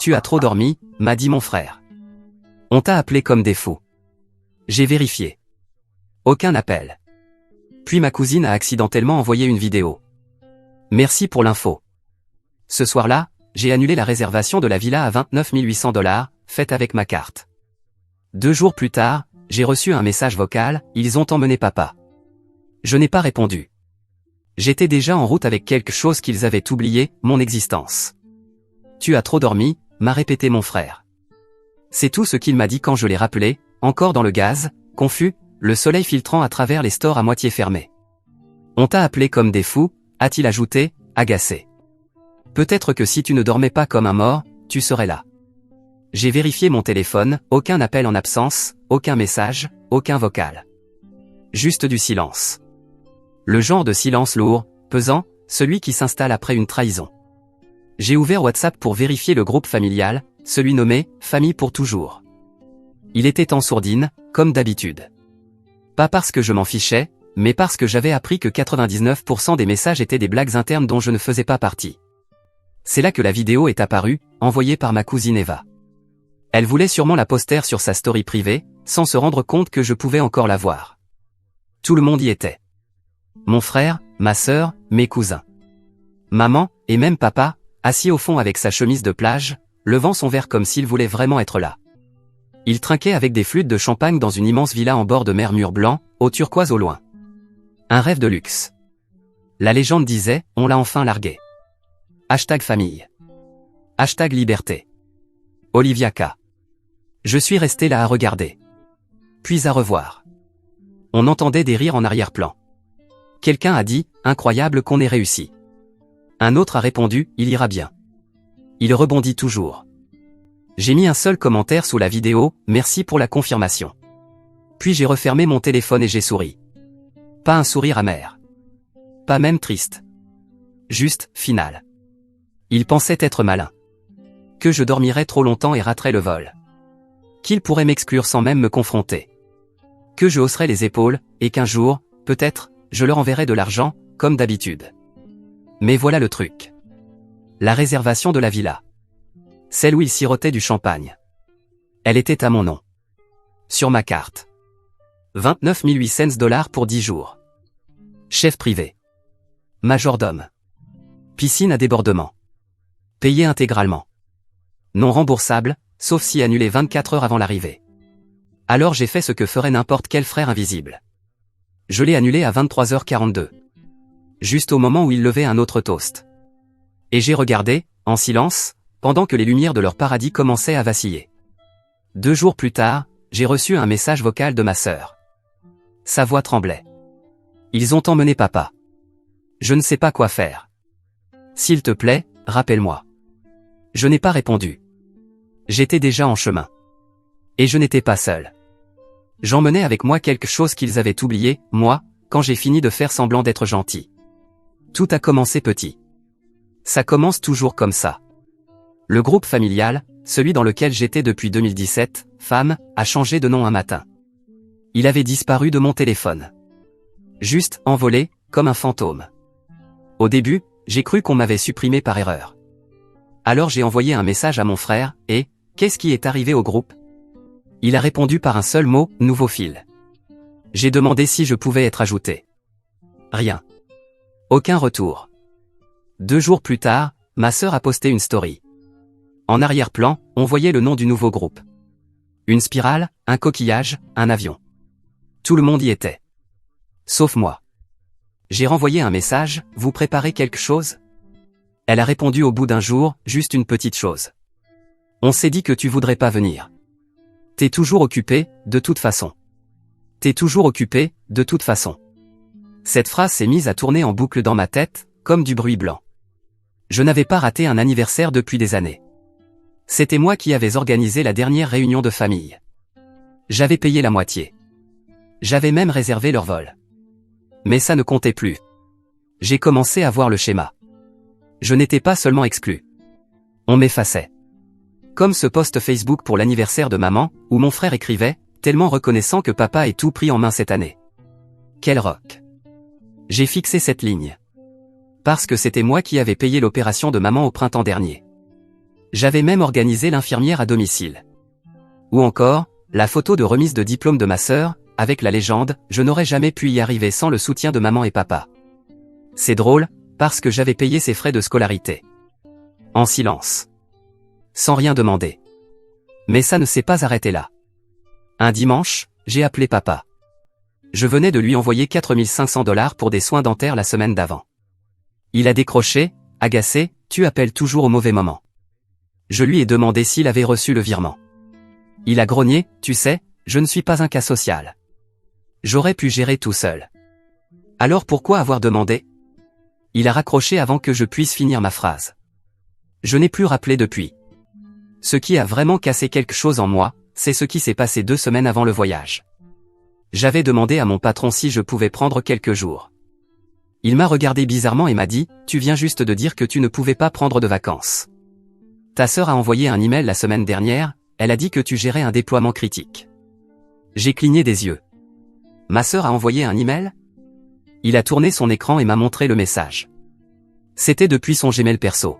Tu as trop dormi, m'a dit mon frère. On t'a appelé comme des fous. J'ai vérifié. Aucun appel. Puis ma cousine a accidentellement envoyé une vidéo. Merci pour l'info. Ce soir-là, j'ai annulé la réservation de la villa à 29 800 $, faite avec ma carte. 2 jours plus tard, j'ai reçu un message vocal, ils ont emmené papa. Je n'ai pas répondu. J'étais déjà en route avec quelque chose qu'ils avaient oublié, mon existence. Tu as trop dormi, m'a répété mon frère. C'est tout ce qu'il m'a dit quand je l'ai rappelé, encore dans le gaz, confus, le soleil filtrant à travers les stores à moitié fermés. On t'a appelé comme des fous, a-t-il ajouté, agacé. Peut-être que si tu ne dormais pas comme un mort, tu serais là. J'ai vérifié mon téléphone, aucun appel en absence, aucun message, aucun vocal. Juste du silence. Le genre de silence lourd, pesant, celui qui s'installe après une trahison. J'ai ouvert WhatsApp pour vérifier le groupe familial, celui nommé « Famille pour toujours ». Il était en sourdine, comme d'habitude. Pas parce que je m'en fichais, mais parce que j'avais appris que 99% des messages étaient des blagues internes dont je ne faisais pas partie. C'est là que la vidéo est apparue, envoyée par ma cousine Eva. Elle voulait sûrement la poster sur sa story privée, sans se rendre compte que je pouvais encore la voir. Tout le monde y était. Mon frère, ma sœur, mes cousins. Maman, et même papa, assis au fond avec sa chemise de plage, levant son verre comme s'il voulait vraiment être là. Il trinquait avec des flûtes de champagne dans une immense villa en bord de mer mur blanc, au turquoise au loin. Un rêve de luxe. La légende disait, on l'a enfin largué. #famille. #liberté. Olivia K. Je suis resté là à regarder. Puis à revoir. On entendait des rires en arrière-plan. Quelqu'un a dit, incroyable qu'on ait réussi. Un autre a répondu, il ira bien. Il rebondit toujours. J'ai mis un seul commentaire sous la vidéo, merci pour la confirmation. Puis j'ai refermé mon téléphone et j'ai souri. Pas un sourire amer. Pas même triste. Juste, final. Il pensait être malin. Que je dormirais trop longtemps et raterais le vol. Qu'il pourrait m'exclure sans même me confronter. Que je hausserais les épaules, et qu'un jour, peut-être, je leur enverrais de l'argent, comme d'habitude. Mais voilà le truc. La réservation de la villa. Celle où il sirotait du champagne. Elle était à mon nom. Sur ma carte. 29 800 $ pour 10 jours. Chef privé. Majordome. Piscine à débordement. Payé intégralement. Non remboursable, sauf si annulé 24 heures avant l'arrivée. Alors j'ai fait ce que ferait n'importe quel frère invisible. Je l'ai annulé à 23h42. Juste au moment où il levait un autre toast. Et j'ai regardé, en silence, pendant que les lumières de leur paradis commençaient à vaciller. 2 jours plus tard, j'ai reçu un message vocal de ma sœur. Sa voix tremblait. Ils ont emmené papa. Je ne sais pas quoi faire. S'il te plaît, rappelle-moi. Je n'ai pas répondu. J'étais déjà en chemin. Et je n'étais pas seul. J'emmenais avec moi quelque chose qu'ils avaient oublié, moi, quand j'ai fini de faire semblant d'être gentil. Tout a commencé petit. Ça commence toujours comme ça. Le groupe familial, celui dans lequel j'étais depuis 2017, femme, a changé de nom un matin. Il avait disparu de mon téléphone. Juste, envolé, comme un fantôme. Au début, j'ai cru qu'on m'avait supprimé par erreur. Alors j'ai envoyé un message à mon frère, et, qu'est-ce qui est arrivé au groupe? Il a répondu par un seul mot, nouveau fil. J'ai demandé si je pouvais être ajouté. Rien. Aucun retour. 2 jours plus tard, ma sœur a posté une story. En arrière-plan, on voyait le nom du nouveau groupe. Une spirale, un coquillage, un avion. Tout le monde y était. Sauf moi. J'ai renvoyé un message, vous préparez quelque chose? Elle a répondu au bout d'un jour, juste une petite chose. On s'est dit que tu voudrais pas venir. T'es toujours occupé, de toute façon. T'es toujours occupé, de toute façon. Cette phrase s'est mise à tourner en boucle dans ma tête, comme du bruit blanc. Je n'avais pas raté un anniversaire depuis des années. C'était moi qui avais organisé la dernière réunion de famille. J'avais payé la moitié. J'avais même réservé leur vol. Mais ça ne comptait plus. J'ai commencé à voir le schéma. Je n'étais pas seulement exclu. On m'effaçait. Comme ce post Facebook pour l'anniversaire de maman, où mon frère écrivait, tellement reconnaissant que papa ait tout pris en main cette année. Quel rock. J'ai fixé cette ligne. Parce que c'était moi qui avais payé l'opération de maman au printemps dernier. J'avais même organisé l'infirmière à domicile. Ou encore, la photo de remise de diplôme de ma sœur, avec la légende « Je n'aurais jamais pu y arriver sans le soutien de maman et papa ». C'est drôle, parce que j'avais payé ses frais de scolarité. En silence. Sans rien demander. Mais ça ne s'est pas arrêté là. Un dimanche, j'ai appelé papa. Je venais de lui envoyer 4500 $ pour des soins dentaires la semaine d'avant. Il a décroché, agacé, « Tu appelles toujours au mauvais moment ». Je lui ai demandé s'il avait reçu le virement. Il a grogné, « Tu sais, je ne suis pas un cas social. J'aurais pu gérer tout seul. Alors pourquoi avoir demandé ?» Il a raccroché avant que je puisse finir ma phrase. Je n'ai plus rappelé depuis. Ce qui a vraiment cassé quelque chose en moi, c'est ce qui s'est passé 2 semaines avant le voyage. J'avais demandé à mon patron si je pouvais prendre quelques jours. Il m'a regardé bizarrement et m'a dit, « Tu viens juste de dire que tu ne pouvais pas prendre de vacances. Ta sœur a envoyé un email la semaine dernière, elle a dit que tu gérais un déploiement critique. » J'ai cligné des yeux. Ma sœur a envoyé un email ? Il a tourné son écran et m'a montré le message. C'était depuis son Gmail perso.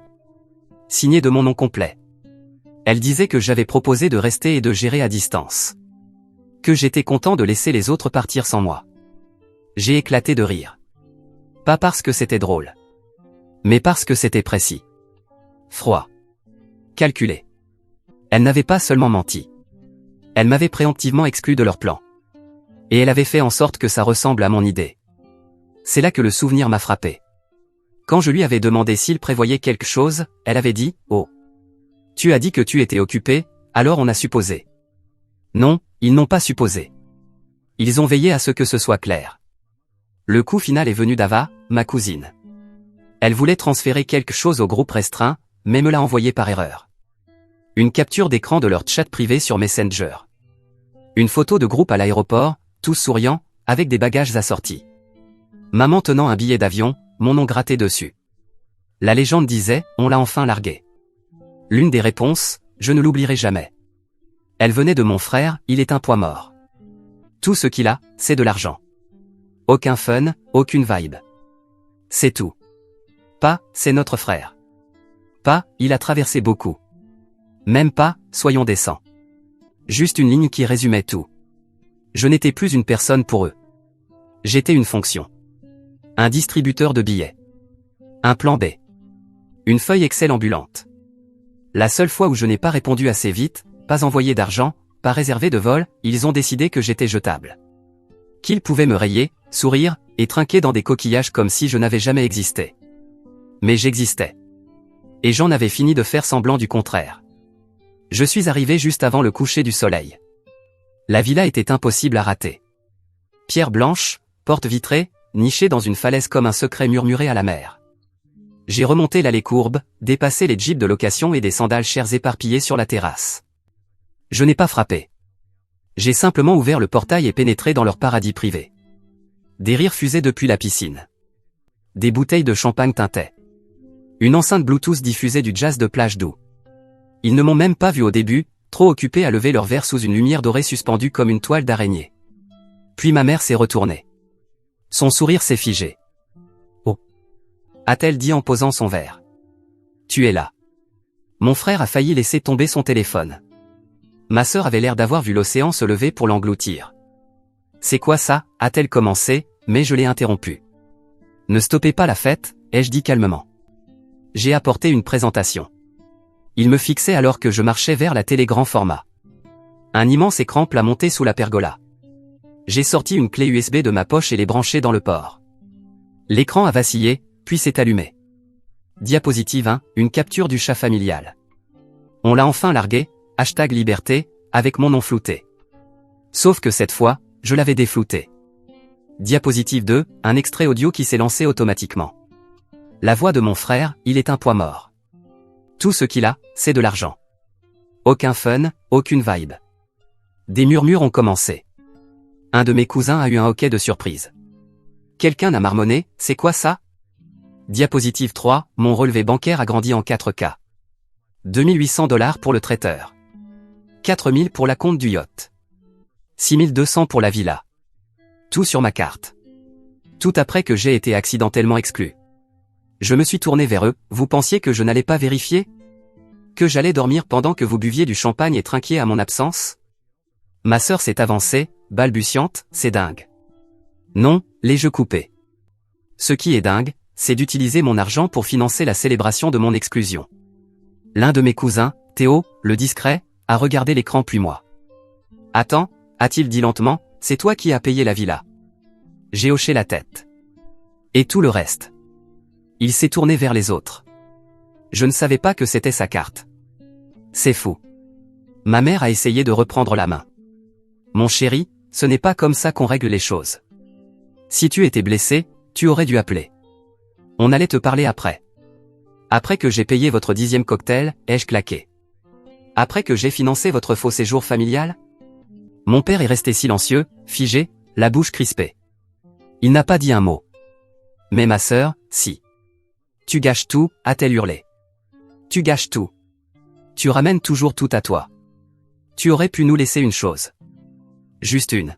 Signé de mon nom complet. Elle disait que j'avais proposé de rester et de gérer à distance. Que j'étais content de laisser les autres partir sans moi. J'ai éclaté de rire. Pas parce que c'était drôle. Mais parce que c'était précis. Froid. Calculé. Elle n'avait pas seulement menti. Elle m'avait préemptivement exclu de leur plan. Et elle avait fait en sorte que ça ressemble à mon idée. C'est là que le souvenir m'a frappé. Quand je lui avais demandé s'il prévoyait quelque chose, elle avait dit « Oh. Tu as dit que tu étais occupé, alors on a supposé. » Non, ils n'ont pas supposé. Ils ont veillé à ce que ce soit clair. Le coup final est venu d'Ava, ma cousine. Elle voulait transférer quelque chose au groupe restreint, mais me l'a envoyé par erreur. Une capture d'écran de leur chat privé sur Messenger. Une photo de groupe à l'aéroport, tous souriants, avec des bagages assortis. Maman tenant un billet d'avion, mon nom gratté dessus. La légende disait, on l'a enfin largué. L'une des réponses, je ne l'oublierai jamais. Elle venait de mon frère, il est un poids mort. Tout ce qu'il a, c'est de l'argent. Aucun fun, aucune vibe. C'est tout. Pas, c'est notre frère. Pas, il a traversé beaucoup. Même pas, soyons décents. Juste une ligne qui résumait tout. Je n'étais plus une personne pour eux. J'étais une fonction. Un distributeur de billets. Un plan B. Une feuille Excel ambulante. La seule fois où je n'ai pas répondu assez vite, pas envoyé d'argent, pas réservé de vol, ils ont décidé que j'étais jetable. Qu'ils pouvaient me rayer, sourire, et trinquer dans des coquillages comme si je n'avais jamais existé. Mais j'existais. Et j'en avais fini de faire semblant du contraire. Je suis arrivé juste avant le coucher du soleil. La villa était impossible à rater. Pierre blanche, porte vitrée, nichée dans une falaise comme un secret murmuré à la mer. J'ai remonté l'allée courbe, dépassé les jeeps de location et des sandales chères éparpillées sur la terrasse. Je n'ai pas frappé. J'ai simplement ouvert le portail et pénétré dans leur paradis privé. Des rires fusaient depuis la piscine. Des bouteilles de champagne tintaient. Une enceinte Bluetooth diffusait du jazz de plage doux. Ils ne m'ont même pas vu au début, trop occupés à lever leur verre sous une lumière dorée suspendue comme une toile d'araignée. Puis ma mère s'est retournée. Son sourire s'est figé. « Oh » a-t-elle dit en posant son verre. « Tu es là. » Mon frère a failli laisser tomber son téléphone. Ma sœur avait l'air d'avoir vu l'océan se lever pour l'engloutir. « C'est quoi ça » a-t-elle commencé, mais je l'ai interrompue. « Ne stoppez pas la fête » ai-je dit calmement. J'ai apporté une présentation. Il me fixait alors que je marchais vers la télé grand format. Un immense écran plat monté sous la pergola. J'ai sorti une clé USB de ma poche et l'ai branchée dans le port. L'écran a vacillé, puis s'est allumé. Diapositive 1, une capture du chat familial. On l'a enfin largué, #liberté, avec mon nom flouté. Sauf que cette fois, je l'avais déflouté. Diapositive 2, un extrait audio qui s'est lancé automatiquement. La voix de mon frère, il est un poids mort. Tout ce qu'il a, c'est de l'argent. Aucun fun, aucune vibe. Des murmures ont commencé. Un de mes cousins a eu un hoquet de surprise. Quelqu'un a marmonné, c'est quoi ça? Diapositive 3, mon relevé bancaire a grandi en 4K. 2800 $ pour le traiteur. 4000 pour la compte du yacht. 6200 pour la villa. Tout sur ma carte. Tout après que j'ai été accidentellement exclu. Je me suis tourné vers eux, vous pensiez que je n'allais pas vérifier? Que j'allais dormir pendant que vous buviez du champagne et trinquiez à mon absence? Ma sœur s'est avancée, balbutiante, c'est dingue. Non, les jeux coupés. Ce qui est dingue, c'est d'utiliser mon argent pour financer la célébration de mon exclusion. L'un de mes cousins, Théo, le discret, a regardé l'écran puis moi. Attends, a-t-il dit lentement, c'est toi qui as payé la villa. J'ai hoché la tête. Et tout le reste. Il s'est tourné vers les autres. Je ne savais pas que c'était sa carte. C'est fou. Ma mère a essayé de reprendre la main. Mon chéri, ce n'est pas comme ça qu'on règle les choses. Si tu étais blessé, tu aurais dû appeler. On allait te parler après. Après que j'ai payé votre 10e cocktail, ai-je claqué. Après que j'ai financé votre faux séjour familial? Mon père est resté silencieux, figé, la bouche crispée. Il n'a pas dit un mot. Mais ma sœur, si. Tu gâches tout, a-t-elle hurlé. Tu gâches tout. Tu ramènes toujours tout à toi. Tu aurais pu nous laisser une chose. Juste une.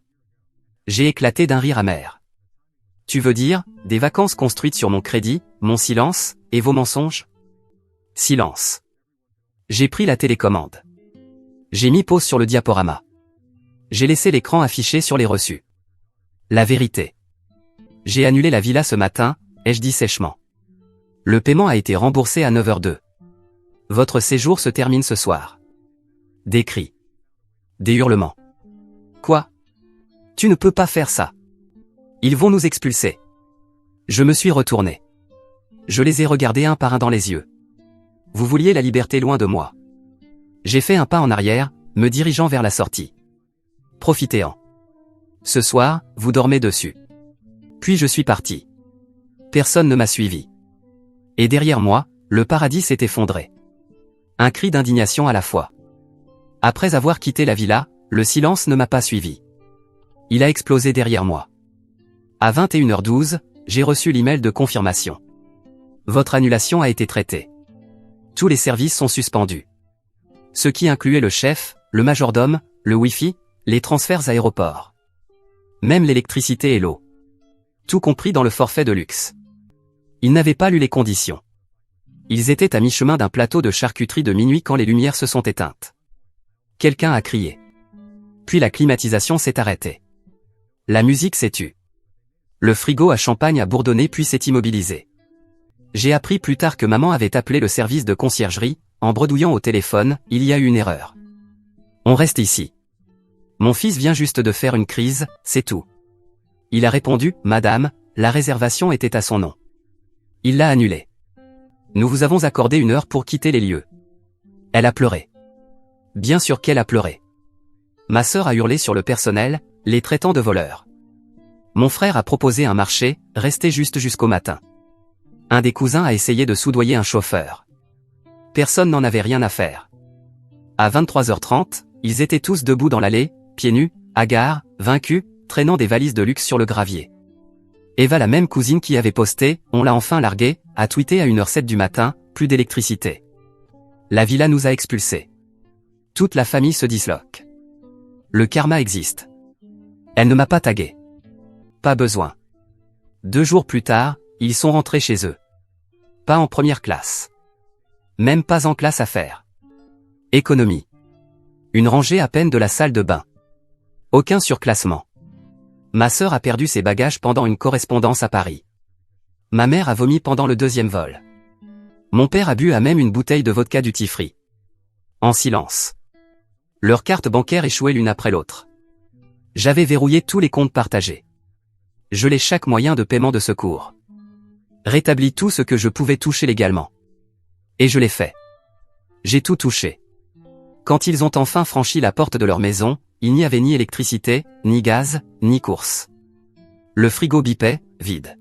J'ai éclaté d'un rire amer. Tu veux dire, des vacances construites sur mon crédit, mon silence, et vos mensonges? Silence. J'ai pris la télécommande. J'ai mis pause sur le diaporama. J'ai laissé l'écran affiché sur les reçus. La vérité. J'ai annulé la villa ce matin, ai-je dit sèchement. Le paiement a été remboursé à 9h02. Votre séjour se termine ce soir. Des cris. Des hurlements. Quoi? Tu ne peux pas faire ça. Ils vont nous expulser. Je me suis retourné. Je les ai regardés un par un dans les yeux. Vous vouliez la liberté loin de moi. J'ai fait un pas en arrière, me dirigeant vers la sortie. Profitez-en. Ce soir, vous dormez dessus. Puis je suis parti. Personne ne m'a suivi. Et derrière moi, le paradis s'est effondré. Un cri d'indignation à la fois. Après avoir quitté la villa, le silence ne m'a pas suivi. Il a explosé derrière moi. À 21h12, j'ai reçu l'email de confirmation. Votre annulation a été traitée. Tous les services sont suspendus. Ce qui incluait le chef, le majordome, le Wi-Fi, les transferts aéroports. Même l'électricité et l'eau. Tout compris dans le forfait de luxe. Ils n'avaient pas lu les conditions. Ils étaient à mi-chemin d'un plateau de charcuterie de minuit quand les lumières se sont éteintes. Quelqu'un a crié. Puis la climatisation s'est arrêtée. La musique s'est tue. Le frigo à champagne a bourdonné puis s'est immobilisé. J'ai appris plus tard que maman avait appelé le service de conciergerie, en bredouillant au téléphone, il y a eu une erreur. On reste ici. Mon fils vient juste de faire une crise, c'est tout. Il a répondu, Madame, la réservation était à son nom. Il l'a annulée. Nous vous avons accordé 1 heure pour quitter les lieux. Elle a pleuré. Bien sûr qu'elle a pleuré. Ma sœur a hurlé sur le personnel, les traitant de voleurs. Mon frère a proposé un marché, resté juste jusqu'au matin. Un des cousins a essayé de soudoyer un chauffeur. Personne n'en avait rien à faire. À 23h30, ils étaient tous debout dans l'allée, pieds nus, hagards, vaincus, traînant des valises de luxe sur le gravier. Eva, la même cousine qui avait posté « On l'a enfin largué », a tweeté à 1h07 du matin, plus d'électricité. La villa nous a expulsés. Toute la famille se disloque. Le karma existe. Elle ne m'a pas tagué. Pas besoin. 2 jours plus tard, ils sont rentrés chez eux. Pas en première classe. Même pas en classe affaires. Économie. Une rangée à peine de la salle de bain. Aucun surclassement. Ma sœur a perdu ses bagages pendant une correspondance à Paris. Ma mère a vomi pendant le 2e vol. Mon père a bu à même une bouteille de vodka duty free. En silence. Leurs cartes bancaires échouaient l'une après l'autre. J'avais verrouillé tous les comptes partagés. Gelé chaque moyen de paiement de secours. Rétabli tout ce que je pouvais toucher légalement. Et je l'ai fait. J'ai tout touché. Quand ils ont enfin franchi la porte de leur maison, il n'y avait ni électricité, ni gaz, ni course. Le frigo bipait, vide.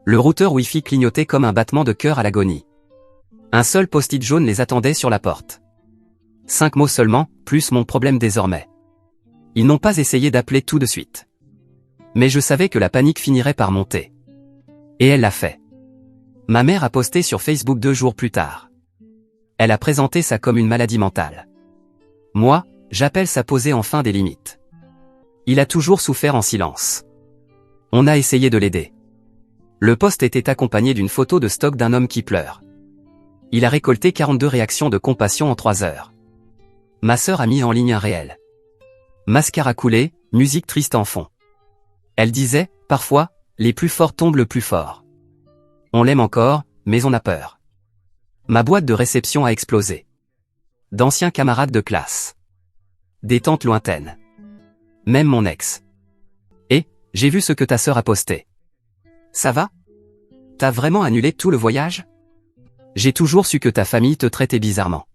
Le routeur Wi-Fi clignotait comme un battement de cœur à l'agonie. Un seul post-it jaune les attendait sur la porte. 5 mots seulement, plus mon problème désormais. Ils n'ont pas essayé d'appeler tout de suite. Mais je savais que la panique finirait par monter. Et elle l'a fait. Ma mère a posté sur Facebook 2 jours plus tard. Elle a présenté ça comme une maladie mentale. Moi, j'appelle ça poser enfin des limites. Il a toujours souffert en silence. On a essayé de l'aider. Le post était accompagné d'une photo de stock d'un homme qui pleure. Il a récolté 42 réactions de compassion en 3 heures. Ma sœur a mis en ligne un réel. Mascara coulé, musique triste en fond. Elle disait, parfois, les plus forts tombent le plus fort. On l'aime encore, mais on a peur. Ma boîte de réception a explosé. D'anciens camarades de classe. Des tantes lointaines. Même mon ex. Et, j'ai vu ce que ta sœur a posté. Ça va? T'as vraiment annulé tout le voyage? J'ai toujours su que ta famille te traitait bizarrement.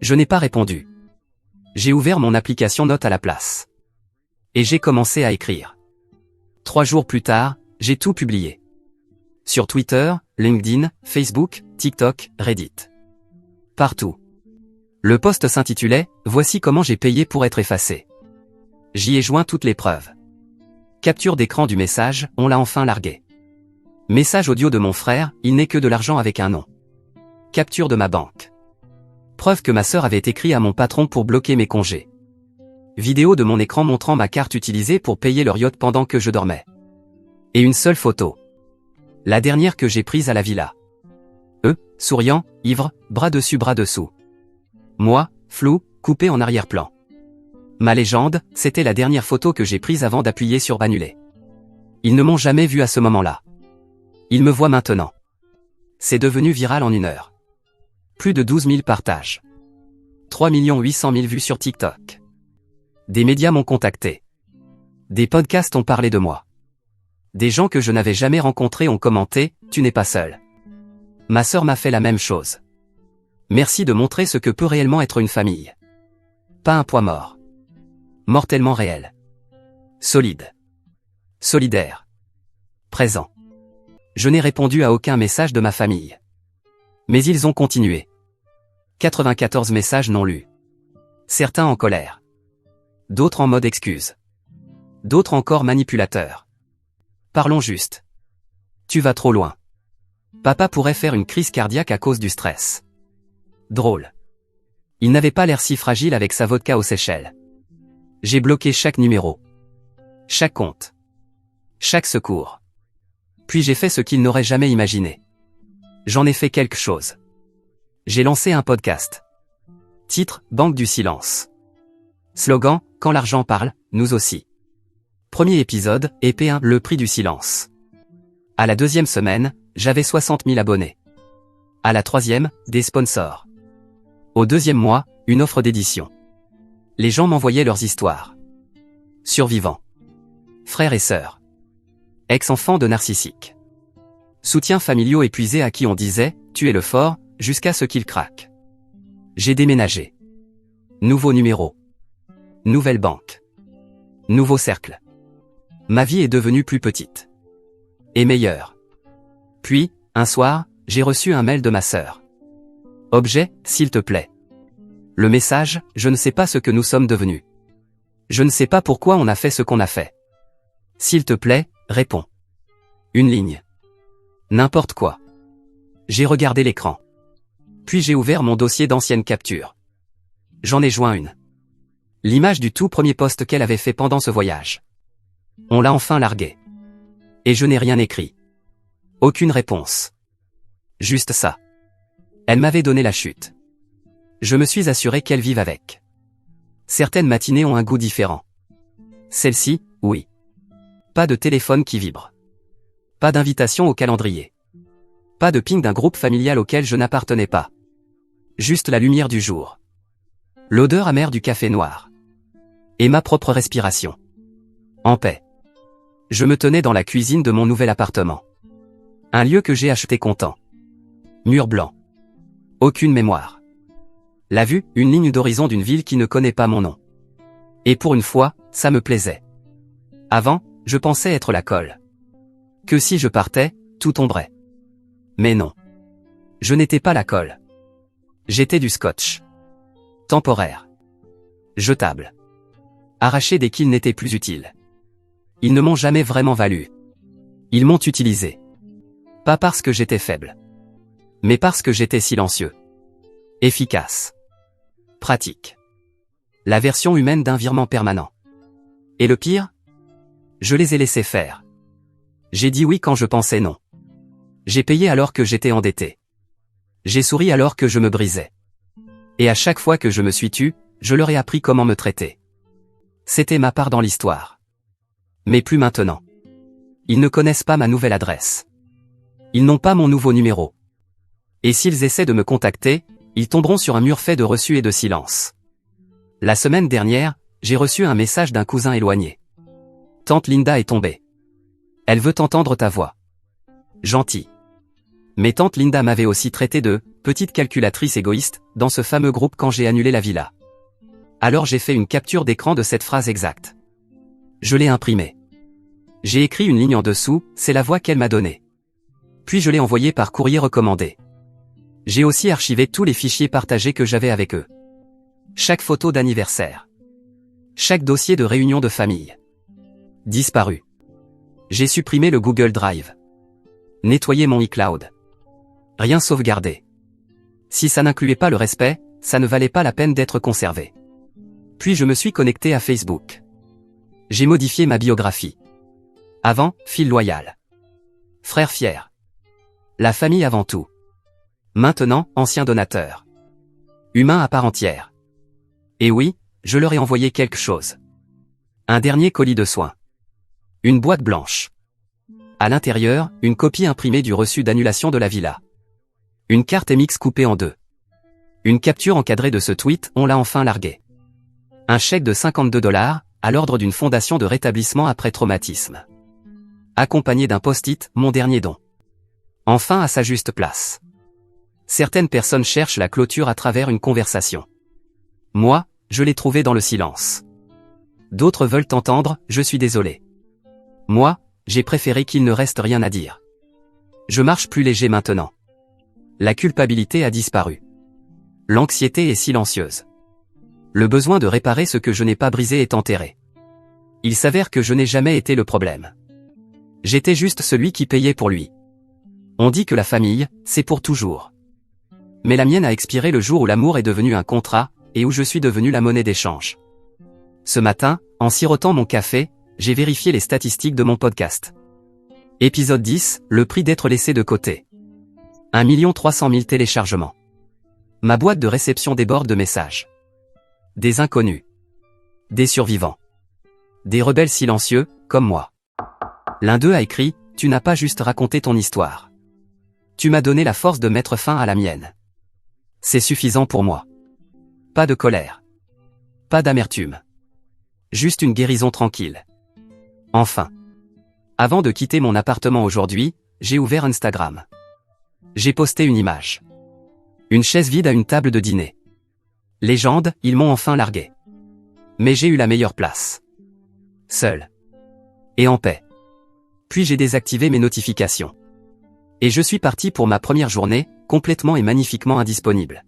Je n'ai pas répondu. J'ai ouvert mon application Notes à la place. Et j'ai commencé à écrire. 3 jours plus tard, j'ai tout publié. Sur Twitter, LinkedIn, Facebook, TikTok, Reddit. Partout. Le post s'intitulait « Voici comment j'ai payé pour être effacé ». J'y ai joint toutes les preuves. Capture d'écran du message, on l'a enfin largué. Message audio de mon frère, il n'est que de l'argent avec un nom. Capture de ma banque. Preuve que ma sœur avait écrit à mon patron pour bloquer mes congés. Vidéo de mon écran montrant ma carte utilisée pour payer leur yacht pendant que je dormais. Et une seule photo. La dernière que j'ai prise à la villa. Eux, souriant, ivres, bras dessus bras dessous. Moi, flou, coupé en arrière-plan. Ma légende, c'était la dernière photo que j'ai prise avant d'appuyer sur annuler. Ils ne m'ont jamais vu à ce moment-là. Ils me voient maintenant. C'est devenu viral en 1 heure. Plus de 12 000 partages. 3 800 000 vues sur TikTok. Des médias m'ont contacté. Des podcasts ont parlé de moi. Des gens que je n'avais jamais rencontrés ont commenté « Tu n'es pas seul ». Ma sœur m'a fait la même chose. Merci de montrer ce que peut réellement être une famille. Pas un poids mort. Mortellement réel. Solide. Solidaire. Présent. Je n'ai répondu à aucun message de ma famille. Mais ils ont continué. 94 messages non lus. Certains en colère. D'autres en mode excuse. D'autres encore manipulateurs. Parlons juste. Tu vas trop loin. Papa pourrait faire une crise cardiaque à cause du stress. Drôle. Il n'avait pas l'air si fragile avec sa vodka aux Seychelles. J'ai bloqué chaque numéro. Chaque compte. Chaque secours. Puis j'ai fait ce qu'il n'aurait jamais imaginé. J'en ai fait quelque chose. J'ai lancé un podcast. Titre, Banque du silence. Slogan, quand l'argent parle, nous aussi. Premier épisode, EP1, le prix du silence. À la 2e semaine, j'avais 60 000 abonnés. À la 3e, des sponsors. Au 2e mois, une offre d'édition. Les gens m'envoyaient leurs histoires. Survivants. Frères et sœurs. Ex-enfants de narcissiques. Soutiens familiaux épuisés à qui on disait « tu es le fort » jusqu'à ce qu'ils craquent. J'ai déménagé. Nouveau numéro. Nouvelle banque. Nouveau cercle. Ma vie est devenue plus petite. Et meilleure. Puis, un soir, j'ai reçu un mail de ma sœur. Objet, s'il te plaît. Le message, je ne sais pas ce que nous sommes devenus. Je ne sais pas pourquoi on a fait ce qu'on a fait. S'il te plaît, réponds. Une ligne. N'importe quoi. J'ai regardé l'écran. Puis j'ai ouvert mon dossier d'anciennes captures. J'en ai joint une. L'image du tout premier post qu'elle avait fait pendant ce voyage. On l'a enfin largué. Et je n'ai rien écrit. Aucune réponse. Juste ça. Elle m'avait donné la chute. Je me suis assuré qu'elle vive avec. Certaines matinées ont un goût différent. Celle-ci, oui. Pas de téléphone qui vibre. Pas d'invitation au calendrier. Pas de ping d'un groupe familial auquel je n'appartenais pas. Juste la lumière du jour. L'odeur amère du café noir. Et ma propre respiration. En paix. Je me tenais dans la cuisine de mon nouvel appartement. Un lieu que j'ai acheté content. Mur blanc. Aucune mémoire. La vue, une ligne d'horizon d'une ville qui ne connaît pas mon nom. Et pour une fois, ça me plaisait. Avant, je pensais être la colle. Que si je partais, tout tomberait. Mais non. Je n'étais pas la colle. J'étais du scotch. Temporaire. Jetable. Arraché dès qu'il n'était plus utile. Ils ne m'ont jamais vraiment valu. Ils m'ont utilisé. Pas parce que j'étais faible. Mais parce que j'étais silencieux. Efficace. Pratique. La version humaine d'un virement permanent. Et le pire? Je les ai laissés faire. J'ai dit oui quand je pensais non. J'ai payé alors que j'étais endetté. J'ai souri alors que je me brisais. Et à chaque fois que je me suis tu, je leur ai appris comment me traiter. C'était ma part dans l'histoire. Mais plus maintenant. Ils ne connaissent pas ma nouvelle adresse. Ils n'ont pas mon nouveau numéro. Et s'ils essaient de me contacter, ils tomberont sur un mur fait de reçus et de silence. La semaine dernière, j'ai reçu un message d'un cousin éloigné. Tante Linda est tombée. Elle veut entendre ta voix. Gentil. Mais tante Linda m'avait aussi traité de petite calculatrice égoïste dans ce fameux groupe quand j'ai annulé la villa. Alors j'ai fait une capture d'écran de cette phrase exacte. Je l'ai imprimée. J'ai écrit une ligne en dessous, c'est la voix qu'elle m'a donnée. Puis je l'ai envoyée par courrier recommandé. J'ai aussi archivé tous les fichiers partagés que j'avais avec eux. Chaque photo d'anniversaire. Chaque dossier de réunion de famille. Disparu. J'ai supprimé le Google Drive. Nettoyé mon iCloud. Rien sauvegardé. Si ça n'incluait pas le respect, ça ne valait pas la peine d'être conservé. Puis je me suis connecté à Facebook. J'ai modifié ma biographie. Avant, fille loyale. Frère fier. La famille avant tout. Maintenant, ancien donateur. Humain à part entière. Et oui, je leur ai envoyé quelque chose. Un dernier colis de soins. Une boîte blanche. À l'intérieur, une copie imprimée du reçu d'annulation de la villa. Une carte MX coupée en deux. Une capture encadrée de ce tweet, on l'a enfin largué. Un chèque de $52, à l'ordre d'une fondation de rétablissement après traumatisme. Accompagné d'un post-it, mon dernier don. Enfin à sa juste place. Certaines personnes cherchent la clôture à travers une conversation. Moi, je l'ai trouvée dans le silence. D'autres veulent entendre, je suis désolé. Moi, j'ai préféré qu'il ne reste rien à dire. Je marche plus léger maintenant. La culpabilité a disparu. L'anxiété est silencieuse. Le besoin de réparer ce que je n'ai pas brisé est enterré. Il s'avère que je n'ai jamais été le problème. J'étais juste celui qui payait pour lui. On dit que la famille, c'est pour toujours. Mais la mienne a expiré le jour où l'amour est devenu un contrat, et où je suis devenu la monnaie d'échange. Ce matin, en sirotant mon café, j'ai vérifié les statistiques de mon podcast. Épisode 10, le prix d'être laissé de côté. 1 300 000 téléchargements. Ma boîte de réception déborde de messages. Des inconnus. Des survivants. Des rebelles silencieux, comme moi. L'un d'eux a écrit, « Tu n'as pas juste raconté ton histoire. Tu m'as donné la force de mettre fin à la mienne. C'est suffisant pour moi. » Pas de colère. Pas d'amertume. Juste une guérison tranquille. Enfin. Avant de quitter mon appartement aujourd'hui, j'ai ouvert Instagram. J'ai posté une image. Une chaise vide à une table de dîner. Légende, ils m'ont enfin largué. Mais j'ai eu la meilleure place. Seul. Et en paix. Puis j'ai désactivé mes notifications. Et je suis parti pour ma première journée, complètement et magnifiquement indisponible.